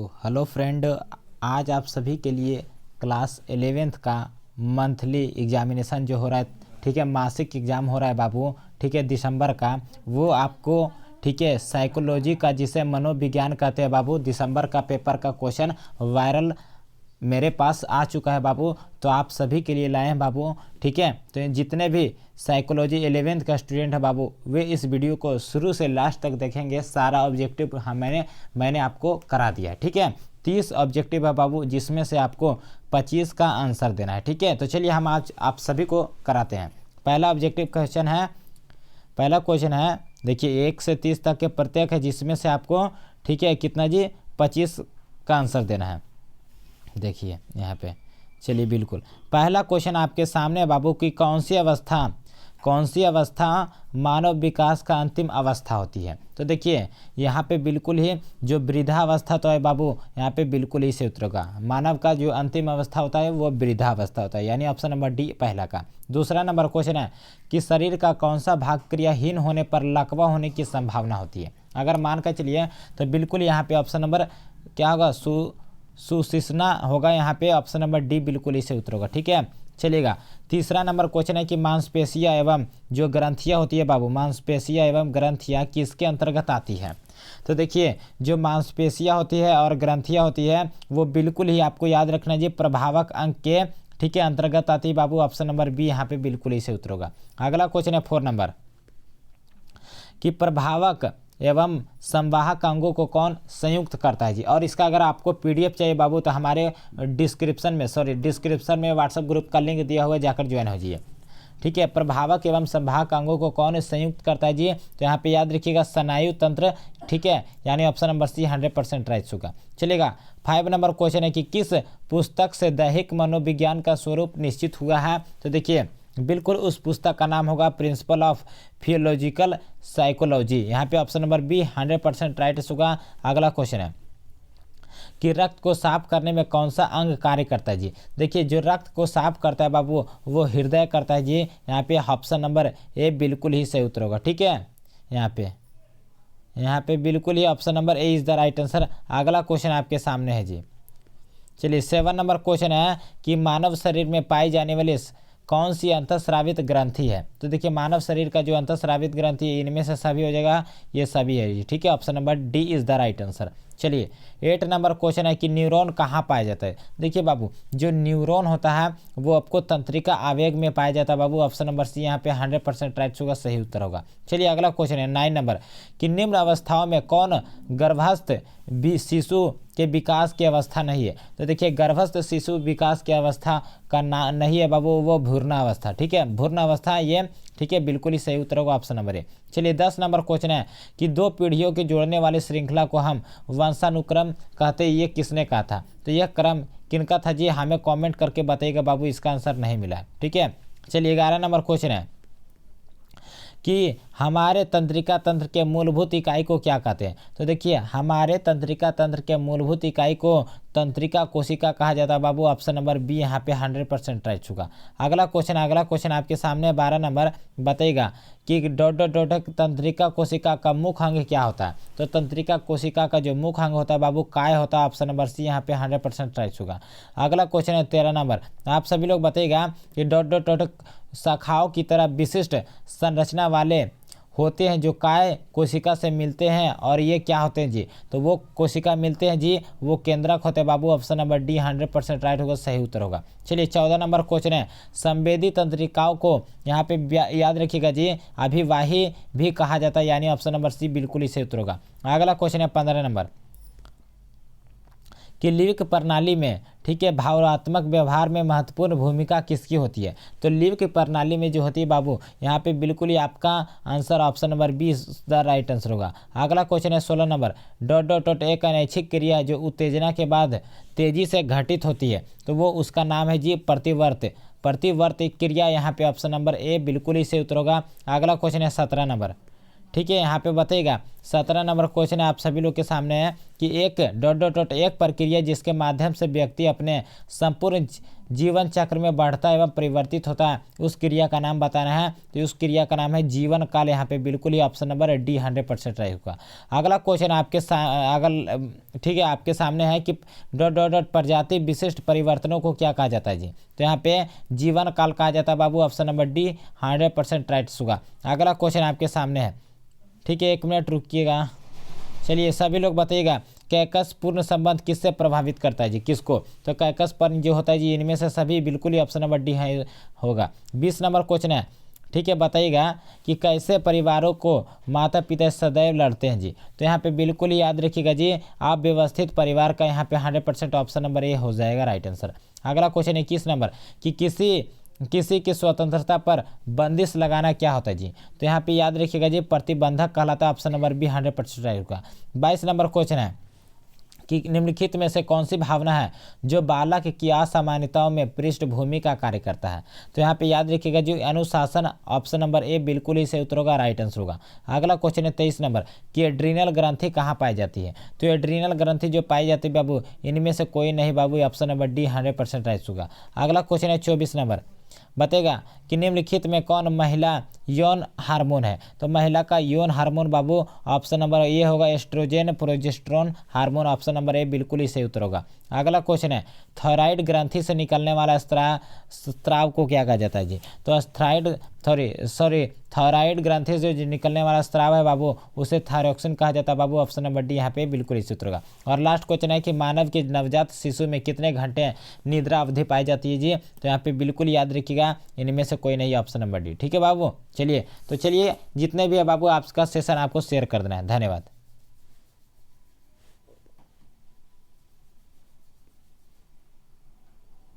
Hello friend, आज आप सभी के लिए क्लास 11th का मंथली एग्जामिनेशन जो हो रहा है, ठीक है, मासिक एग्ज़ाम हो रहा है बाबू, ठीक है, दिसंबर का। वो आपको, ठीक है, साइकोलॉजी का जिसे मनोविज्ञान कहते हैं बाबू, दिसंबर का पेपर का क्वेश्चन वायरल मेरे पास आ चुका है बाबू। तो आप सभी के लिए लाए हैं बाबू, ठीक है। तो जितने भी साइकोलॉजी 11th का स्टूडेंट है बाबू, वे इस वीडियो को शुरू से लास्ट तक देखेंगे। सारा ऑब्जेक्टिव मैंने आपको करा दिया है, ठीक है। 30 ऑब्जेक्टिव है बाबू, जिसमें से आपको 25 का आंसर देना है, ठीक है। तो चलिए हम आज आप सभी को कराते हैं। पहला ऑब्जेक्टिव क्वेश्चन है, पहला क्वेश्चन है, देखिए 1 से 30 तक के प्रत्येक है, जिसमें से आपको, ठीक है, कितना जी, 25 का आंसर देना है। देखिए यहाँ पे, चलिए बिल्कुल पहला क्वेश्चन आपके सामने बाबू की कौन सी अवस्था मानव विकास का अंतिम अवस्था होती है। तो देखिए यहाँ पे बिल्कुल ही जो वृद्धावस्था तो है बाबू, यहाँ पे बिल्कुल ही से उतरेगा। मानव का जो अंतिम अवस्था होता है वो वृद्धावस्था होता है, यानी ऑप्शन नंबर डी पहला का। दूसरा नंबर क्वेश्चन है कि शरीर का कौन सा भाग क्रियाहीन होने पर लकवा होने की संभावना होती है। अगर मान कर चलिए तो बिल्कुल यहाँ पे ऑप्शन नंबर क्या होगा, सुशिष्णा होगा। यहाँ पे ऑप्शन नंबर डी बिल्कुल इसे उतरेगा, ठीक है, चलेगा। तीसरा नंबर क्वेश्चन है कि मांसपेशियां एवं जो ग्रंथियां होती है बाबू, मांसपेशियां एवं ग्रंथियां किसके अंतर्गत आती है। तो देखिए जो मांसपेशियां होती है और ग्रंथियां होती है वो बिल्कुल ही आपको याद रखना है जी, प्रभावक अंग के, ठीक है, अंतर्गत आती है बाबू। ऑप्शन नंबर बी यहाँ पे बिल्कुल इसे उतरेगा। अगला क्वेश्चन है 4 नंबर कि प्रभावक एवं संवाहक अंगों को कौन संयुक्त करता है जी। और इसका अगर आपको पीडीएफ चाहिए बाबू तो हमारे डिस्क्रिप्शन में व्हाट्सएप ग्रुप का लिंक दिया हुआ है, जाकर ज्वाइन हो जाइए, ठीक है। प्रभावक एवं संवाहक अंगों को कौन संयुक्त करता है जी। तो यहाँ पे याद रखिएगा स्नायु तंत्र, ठीक है, यानी ऑप्शन नंबर सी 100% राइट होगा, चलेगा। 5 नंबर क्वेश्चन है कि किस पुस्तक से दैहिक मनोविज्ञान का स्वरूप निश्चित हुआ है। तो देखिए बिल्कुल उस पुस्तक का नाम होगा प्रिंसिपल ऑफ फियोलॉजिकल साइकोलॉजी। यहाँ पे ऑप्शन नंबर बी 100% राइट होगा। अगला क्वेश्चन है कि रक्त को साफ करने में कौन सा अंग कार्य करता है जी। देखिए जो रक्त को साफ करता है बाबू वो हृदय करता है जी। यहाँ पे ऑप्शन नंबर ए बिल्कुल ही सही उत्तर होगा, ठीक है। यहाँ पे बिल्कुल ही option number A is the right answer. अगला क्वेश्चन आपके सामने है जी, चलिए 7 नंबर क्वेश्चन है कि मानव शरीर में पाई जाने वाली कौन सी अंतःस्रावित ग्रंथि है। तो देखिए मानव शरीर का जो अंतःस्रावित ग्रंथि है इनमें से सभी हो जाएगा, ये सभी है जी, ठीक है। Option number D is the right answer. चलिए 8 नंबर क्वेश्चन है कि न्यूरॉन कहाँ पाया जाता है। देखिए बाबू जो न्यूरॉन होता है वो आपको तंत्रिका आवेग में पाया जाता है बाबू। ऑप्शन नंबर सी यहाँ पे 100% राइट होगा, सही उत्तर होगा। चलिए अगला क्वेश्चन है 9 नंबर कि निम्न अवस्थाओं में कौन गर्भस्थ शिशु के विकास की अवस्था नहीं है। तो देखिए गर्भस्थ शिशु विकास की अवस्था का नहीं है बाबू, वो भ्रूण अवस्था, ठीक है, भ्रूण अवस्था ये, ठीक है, बिल्कुल ही सही उत्तर होगा ऑप्शन नंबर ए। चलिए 10 नंबर क्वेश्चन है कि 2 पीढ़ियों की जोड़ने वाली श्रृंखला को हम वंशानुक्रम कहते हैं, ये किसने कहा था। तो यह क्रम किनका था जी, हमें कमेंट करके बताइएगा बाबू, इसका आंसर नहीं मिला, ठीक है। चलिए 11 नंबर क्वेश्चन है कि हमारे तंत्रिका तंत्र के मूलभूत इकाई को क्या कहते हैं। तो देखिए हमारे तंत्रिका तंत्र के मूलभूत इकाई को तंत्रिका कोशिका कहा जाता है बाबू। ऑप्शन नंबर बी यहाँ पे 100% राइट होगा। अगला क्वेश्चन आपके सामने 12 नंबर बताएगा कि तंत्रिका कोशिका का मुख्य अंग क्या होता है। तो तंत्रिका कोशिका का जो मुख्य अंग होता है बाबू काय होता है। ऑप्शन नंबर सी यहाँ पे 100% राइट होगा। अगला क्वेश्चन है 13 नंबर, आप सभी लोग बताइएगा कि शाखाओं की तरह विशिष्ट संरचना वाले होते हैं जो काय कोशिका से मिलते हैं, और ये क्या होते हैं जी। तो वो कोशिका मिलते हैं जी, वो केंद्रक होते हैं बाबू। ऑप्शन नंबर डी 100% राइट होगा, सही उत्तर होगा। चलिए 14 नंबर क्वेश्चन है संवेदी तंत्रिकाओं को यहाँ पे याद रखिएगा जी अभिवाही भी कहा जाता है, यानी ऑप्शन नंबर सी बिल्कुल ही सही उत्तर होगा। अगला क्वेश्चन है 15 नंबर कि लिविक प्रणाली में, ठीक है, भावनात्मक व्यवहार में महत्वपूर्ण भूमिका किसकी होती है। तो लिविक प्रणाली में जो होती है बाबू यहाँ पे बिल्कुल ही आपका answer option number be the right answer होगा। अगला क्वेश्चन है 16 नंबर एक अनैच्छिक क्रिया जो उत्तेजना के बाद तेजी से घटित होती है, तो वो उसका नाम है जी प्रतिवर्त क्रिया। यहाँ पे ऑप्शन नंबर ए बिल्कुल ही सही उत्तर होगा। अगला क्वेश्चन है 17 नंबर, ठीक है। यहाँ पे बताइएगा 17 नंबर क्वेश्चन आप सभी लोग के सामने है कि एक डॉट डॉट डॉट एक प्रक्रिया जिसके माध्यम से व्यक्ति अपने संपूर्ण जीवन चक्र में बढ़ता एवं परिवर्तित होता है, उस क्रिया का नाम बताना है। तो उस क्रिया का नाम है जीवन काल। यहाँ पे बिल्कुल ही ऑप्शन नंबर डी 100% रहेगा। अगला क्वेश्चन ठीक है आपके सामने है कि डॉट डॉट डॉट प्रजाति विशिष्ट परिवर्तनों को क्या कहा जाता है जी। तो यहाँ पे जीवन काल कहा जाता है बाबू, ऑप्शन नंबर डी 100% राइट होगा। अगला क्वेश्चन आपके सामने है, ठीक है 1 मिनट रुकिएगा। चलिए सभी लोग बताइएगा कैकस पूर्ण संबंध किससे प्रभावित करता है जी, किसको। तो कैकस पर जो होता है जी इनमें से सभी बिल्कुल ही ऑप्शन नंबर डी है होगा। 20 नंबर क्वेश्चन है, ठीक है बताइएगा कि कैसे परिवारों को माता पिता सदैव लड़ते हैं जी। तो यहाँ पे बिल्कुल ही याद रखिएगा जी, आप व्यवस्थित परिवार का यहाँ पे 100% ऑप्शन नंबर ए हो जाएगा राइट आंसर। अगला क्वेश्चन 21 नंबर कि किसी की स्वतंत्रता पर बंदिश लगाना क्या होता है जी। तो यहाँ पे याद रखिएगा जी प्रतिबंधक कहलाता है, ऑप्शन नंबर बी 100% राइट होगा। 22 नंबर क्वेश्चन है कि निम्नलिखित में से कौन सी भावना है जो बालक की असामान्यताओं में पृष्ठभूमि का कार्य करता है। तो यहाँ पे याद रखिएगा जो अनुशासन, ऑप्शन नंबर ए बिल्कुल ही सही उत्तर होगा, राइट आंसर होगा। अगला क्वेश्चन है 23 नंबर कि एड्रीनल ग्रंथि कहाँ पाई जाती है। तो एड्रीनल ग्रंथि जो पाई जाती है बाबू इनमें से कोई नहीं बाबू, ऑप्शन नंबर डी 100% राइट होगा। अगला क्वेश्चन है 24 नंबर बताएगा कि निम्नलिखित में कौन महिला यौन हार्मोन है। तो महिला का यौन हार्मोन बाबू ऑप्शन नंबर ए होगा estrogen progesterone hormone, option number A बिल्कुल ही सही उत्तर होगा। अगला क्वेश्चन है थायराइड ग्रंथि से निकलने वाला स्राव को क्या कहा जाता है जी। तो थायराइड ग्रंथि से जो निकलने वाला स्राव है बाबू उसे थायरोक्सिन कहा जाता है बाबू, ऑप्शन नंबर डी यहाँ पे बिल्कुल ही सही उत्तर होगा। और लास्ट क्वेश्चन है कि मानव के नवजात शिशु में कितने घंटे निद्रा अवधि पाई जाती है जी। तो यहाँ पे बिल्कुल याद रखिएगा इनमें से कोई नहीं, ऑप्शन नंबर डी। ठीक है बाबू, चलिए जितने भी है बाबू आपका सेशन आपको शेयर कर देना है। धन्यवाद।